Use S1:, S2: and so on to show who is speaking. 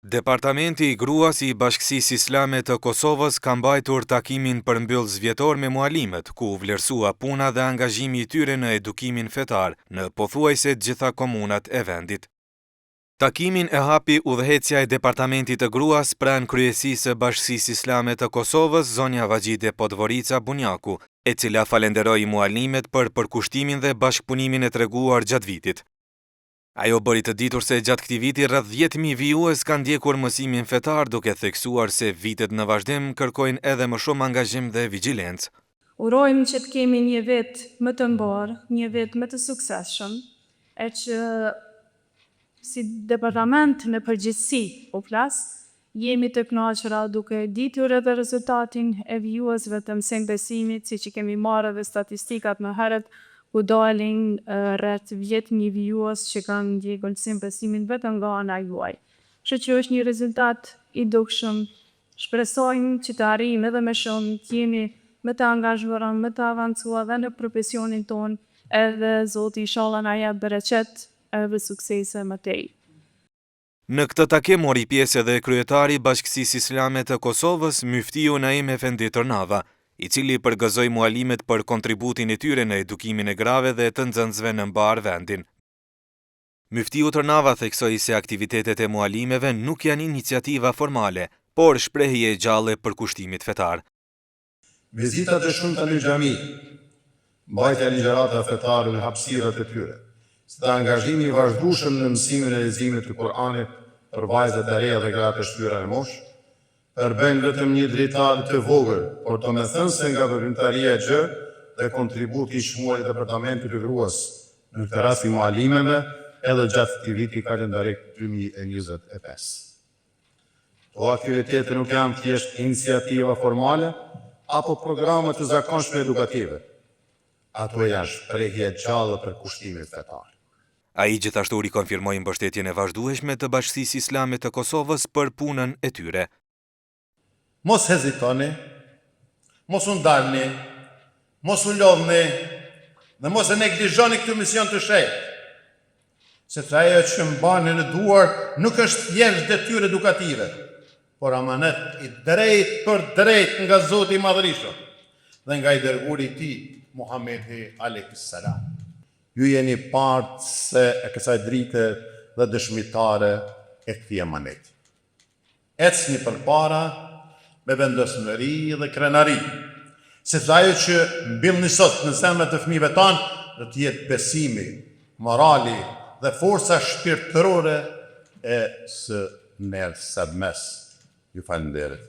S1: Departamenti i Gruas i Bashkësisë Islame të Kosovës ka mbajtur takimin përmbyllës vjetor me mualimet, ku u vlerësua puna dhe angazhimi i tyre në edukimin fetar në pothuajse të gjitha komunat e vendit. Takimin e hapi udhëheqja e Departamentit të Gruas pranë kryesisë së Bashkësisë Islame të Kosovës, zonja Vajide Podvorica Bunjaku, e cila falenderoi mualimet për përkushtimin dhe bashkëpunimin e treguar gjatë vitit. Ajo bëri të ditur se gjatë këtij viti rreth 10.000 vijues kanë ndjekur mësimin fetar, duke theksuar se vitet në vazhdim kërkojnë edhe më shumë angazhim dhe vigjilencë.
S2: Urojmë që të kemi një vit më të mbar, një vit më të suksesshëm, e që si departament në përgjithësi po flas, jemi të kënaqura duke ditur edhe rezultatin e vijuesve të mësim besimit, siç i kemi marrë edhe statistikat më herët, ku dalin rreth 10.000 vijues që kanë ndjekur mësim besimin vetëm nga ana juaj. Kështu që është një rezultat i dukshëm. Shpresojmë që të arrijmë edhe më shumë, të jemi më të angazhuar, më të avancuar dhe në profesionin tonë, edhe Zoti inshallah na jep bereqet edhe suksese më tej.
S1: Në këtë takim mori pjesë edhe kryetari i Bashkësisë Islame të Kosovës, Muftiu Naim Efendi Tërnava, i cili përgëzoi mualimet për kontributin e tyre në edukimin e grave dhe të nxënësve në mbar vendin. Muftiu Tërnava theksoi se aktivitetet e mualimeve nuk janë iniciativa formale, por shprehje e gjallë e përkushtimit fetar.
S3: Vizitat e shumta në xhami, mbajtja e ligjërave fetare dhe hapësirat e tyre, si dhe angazhimi i vazhdueshëm në mësimin e leximit të Kuranit për vajzat e reja dhe gratë e shtyra në moshë, përbën vetëm një dritar të vogël, por domethënë se nga veprimtaria e gjerë dhe kontributi i shmuar i Departamentit të Gruas në këtë rast i mualimeve edhe gjatë këtij viti kalendarik 2025. Këto aktivitete nuk janë thjesht iniciativa formale apo programe të zakonshme edukative. Ato janë shprehje gjallë për kushtimin fetar.
S1: Ai gjithashtu rikonfirmoi mbështetjen e vazhdueshme të Bashkësisë Islame të Kosovës për punën e tyre.
S3: Mos hezitoni, mos u ndalni, mos u lodhni dhe mos e neglizhoni këtë mision të shenjtë. Sepse ajo që mbani në duar nuk është thjesht detyrë edukative, por amanet i drejt për drejt nga Zoti i Madhërisht dhe nga i dërguari i tij Muhamedi alayhis salam. Ju jeni partëse e kësaj drite dhe dëshmitare e këtij amaneti. Ecni përpara me vendosmëri dhe krenari, sepse ajo që mbillni sot në zemrat e fëmijëve tanë do të jetë besimi, morali dhe forca shpirtërore e së merrsëdmes. Ju falenderoj.